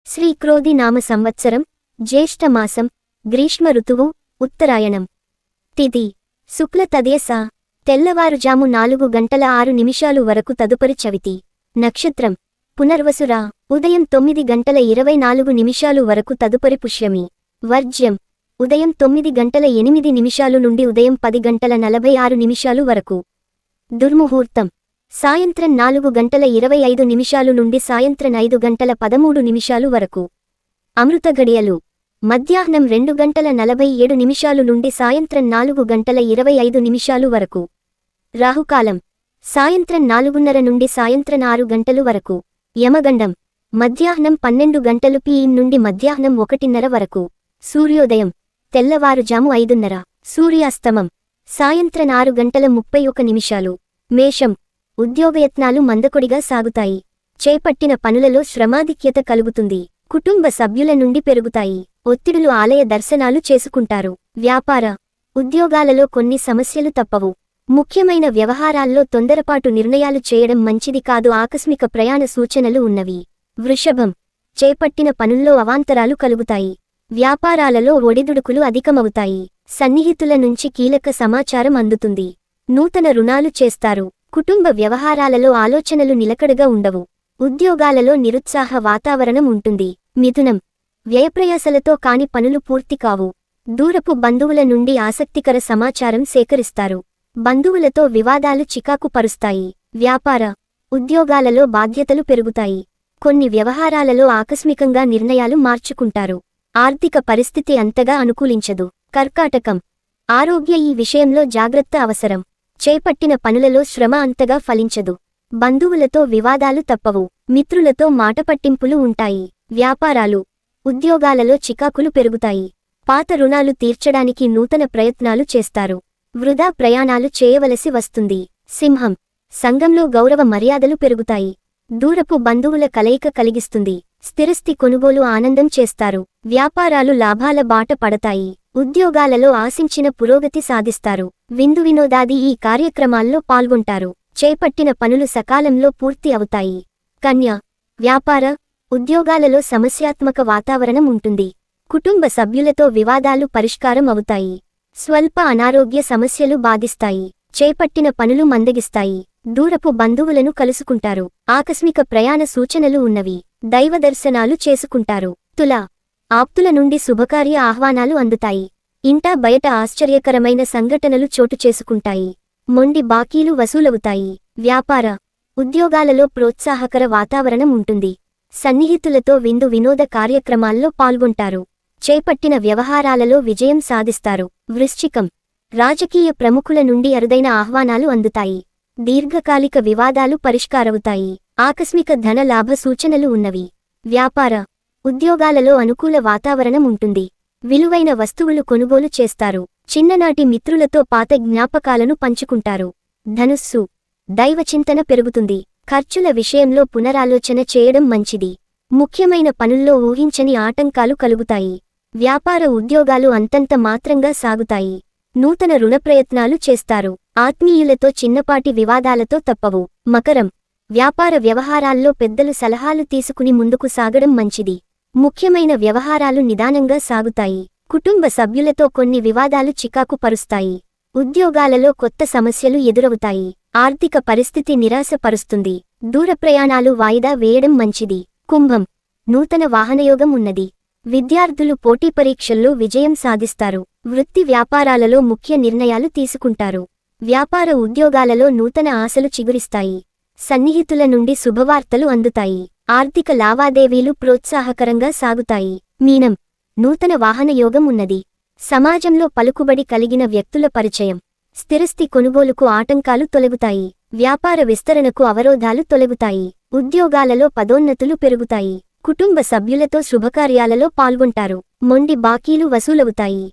శ్రీ క్రోధి నామ సంవత్సరం జ్యేష్ఠమాసం గ్రీష్మ ఋతువు ఉత్తరాయణం తిథి శుక్ల తదేస తెల్లవారుజాము 4:06 వరకు తదుపరి చవితి నక్షత్రం పునర్వసురా ఉదయం 9:24 వరకు తదుపరి పుష్యమి వర్జ్యం ఉదయం 9:08 నుండి ఉదయం 10:46 వరకు దుర్ముహూర్తం సాయంత్రం 4:25 నుండి సాయంత్రం 5:13 వరకు అమృత గడియలు మధ్యాహ్నం 2:47 నుండి సాయంత్రం 4:25 వరకు రాహుకాలం సాయంత్రం 4:30 నుండి సాయంత్రం 6 గంటలు వరకు యమగండం మధ్యాహ్నం 12 గంటలు PM నుండి మధ్యాహ్నం 1:30 వరకు సూర్యోదయం తెల్లవారుజాము 5:30 సూర్యాస్తమం సాయంత్రం 6:31 మేషం ఉద్యోగయత్నాలు మందకొడిగా సాగుతాయి. చేపట్టిన పనులలో శ్రమాధిక్యత కలుగుతుంది. కుటుంబ సభ్యుల నుండి పెరుగుతాయి. ఒత్తిడులు ఆలయ దర్శనాలు చేసుకుంటారు. వ్యాపార ఉద్యోగాలలో కొన్ని సమస్యలు తప్పవు. ముఖ్యమైన వ్యవహారాల్లో తొందరపాటు నిర్ణయాలు చేయడం మంచిది కాదు. ఆకస్మిక ప్రయాణ సూచనలు ఉన్నవి. వృషభం చేపట్టిన పనుల్లో అవాంతరాలు కలుగుతాయి. వ్యాపారాలలో ఒడిదుడుకులు అధికమవుతాయి. సన్నిహితుల నుంచి కీలక సమాచారం అందుతుంది. నూతన రుణాలు చేస్తారు. కుటుంబ వ్యవహారాలలో ఆలోచనలు నిలకడగా ఉండవు. ఉద్యోగాలలో నిరుత్సాహ వాతావరణం ఉంటుంది. మిథునం వ్యయప్రయాసలతో కాని పనులు పూర్తి కావు. దూరపు బంధువుల నుండి ఆసక్తికర సమాచారం సేకరిస్తారు. బంధువులతో వివాదాలు చికాకు పరుస్తాయి. వ్యాపార ఉద్యోగాలలో బాధ్యతలు పెరుగుతాయి. కొన్ని వ్యవహారాలలో ఆకస్మికంగా నిర్ణయాలు మార్చుకుంటారు. ఆర్థిక పరిస్థితి అంతగా అనుకూలించదు. కర్కాటకం ఆరోగ్య ఈ విషయంలో జాగ్రత్త అవసరం. చేపట్టిన పనులలో శ్రమ అంతగా ఫలించదు. బంధువులతో వివాదాలు తప్పవు. మిత్రులతో మాటపట్టింపులు ఉంటాయి. వ్యాపారాలు ఉద్యోగాలలో చికాకులు పెరుగుతాయి. పాత రుణాలు తీర్చడానికి నూతన ప్రయత్నాలు చేస్తారు. వృధా ప్రయాణాలు చేయవలసి వస్తుంది. సింహం సంఘంలో గౌరవ మర్యాదలు పెరుగుతాయి. దూరపు బంధువుల కలయిక కలిగిస్తుంది. స్థిరస్థి కొనుగోలు ఆనందం చేస్తారు. వ్యాపారాలు లాభాల బాట పడతాయి. ఉద్యోగాలలో ఆశించిన పురోగతి సాధిస్తారు. విందు వినోదాది ఈ కార్యక్రమాల్లో పాల్గొంటారు. చేపట్టిన పనులు సకాలంలో పూర్తి అవుతాయి. కన్య వ్యాపార ఉద్యోగాలలో సమస్యాత్మక వాతావరణం ఉంటుంది. కుటుంబ సభ్యులతో వివాదాలు పరిష్కారం అవుతాయి. స్వల్ప అనారోగ్య సమస్యలు బాధిస్తాయి. చేపట్టిన పనులు మందగిస్తాయి. దూరపు బంధువులను కలుసుకుంటారు. ఆకస్మిక ప్రయాణ సూచనలు ఉన్నవి. దైవదర్శనాలు చేసుకుంటారు. తుల ఆప్తుల నుండి శుభకార్య ఆహ్వానాలు అందుతాయి. ఇంటా బయట ఆశ్చర్యకరమైన సంఘటనలు చోటు చేసుకుంటాయి. మొండి బాకీలు వసూలవుతాయి. వ్యాపార ఉద్యోగాలలో ప్రోత్సాహకర వాతావరణం ఉంటుంది. సన్నిహితులతో విందు వినోద కార్యక్రమాల్లో పాల్గొంటారు. చేపట్టిన వ్యవహారాలలో విజయం సాధిస్తారు. వృశ్చికం రాజకీయ ప్రముఖుల నుండి అరుదైన ఆహ్వానాలు అందుతాయి. దీర్ఘకాలిక వివాదాలు పరిష్కారవుతాయి. ఆకస్మిక ధన లాభ సూచనలు ఉన్నవి. వ్యాపార ఉద్యోగాలలో అనుకూల వాతావరణం ఉంటుంది. విలువైన వస్తువులు కొనుగోలు చేస్తారు. చిన్ననాటి మిత్రులతో పాత జ్ఞాపకాలను పంచుకుంటారు. ధనుస్సు దైవచింతన పెరుగుతుంది. ఖర్చుల విషయంలో పునరాలోచన చేయడం మంచిది. ముఖ్యమైన పనుల్లో ఊహించని ఆటంకాలు కలుగుతాయి. వ్యాపార ఉద్యోగాలు అంతంత మాత్రంగా సాగుతాయి. నూతన రుణ ప్రయత్నాలు చేస్తారు. ఆత్మీయులతో చిన్నపాటి వివాదాలతో తప్పవు. మకరం వ్యాపార వ్యవహారాల్లో పెద్దలు సలహాలు తీసుకుని ముందుకు సాగడం మంచిది. ముఖ్యమైన వ్యవహారాలు నిదానంగా సాగుతాయి. కుటుంబ సభ్యులతో కొన్ని వివాదాలు చికాకు పరుస్తాయి. ఉద్యోగాలలో కొత్త సమస్యలు ఎదురవుతాయి. ఆర్థిక పరిస్థితి నిరాశపరుస్తుంది. దూర ప్రయాణాలు వాయిదా వేయడం మంచిది. కుంభం నూతన వాహనయోగం ఉన్నది. విద్యార్థులు పోటీ పరీక్షల్లో విజయం సాధిస్తారు. వృత్తి వ్యాపారాలలో ముఖ్య నిర్ణయాలు తీసుకుంటారు. వ్యాపార ఉద్యోగాలలో నూతన ఆశలు చిగురిస్తాయి. సన్నిహితుల నుండి శుభవార్తలు అందుతాయి. ఆర్థిక లావాదేవీలు ప్రోత్సాహకరంగా సాగుతాయి. మీనం నూతన వాహనయోగం ఉన్నది. సమాజంలో పలుకుబడి కలిగిన వ్యక్తుల పరిచయం. స్థిరస్థి కొనుగోలుకు ఆటంకాలు తొలగుతాయి. వ్యాపార విస్తరణకు అవరోధాలు తొలగుతాయి. ఉద్యోగాలలో పదోన్నతులు పెరుగుతాయి. కుటుంబ సభ్యులతో శుభకార్యాలలో పాల్గొంటారు. మొండి బాకీలు వసూలవుతాయి.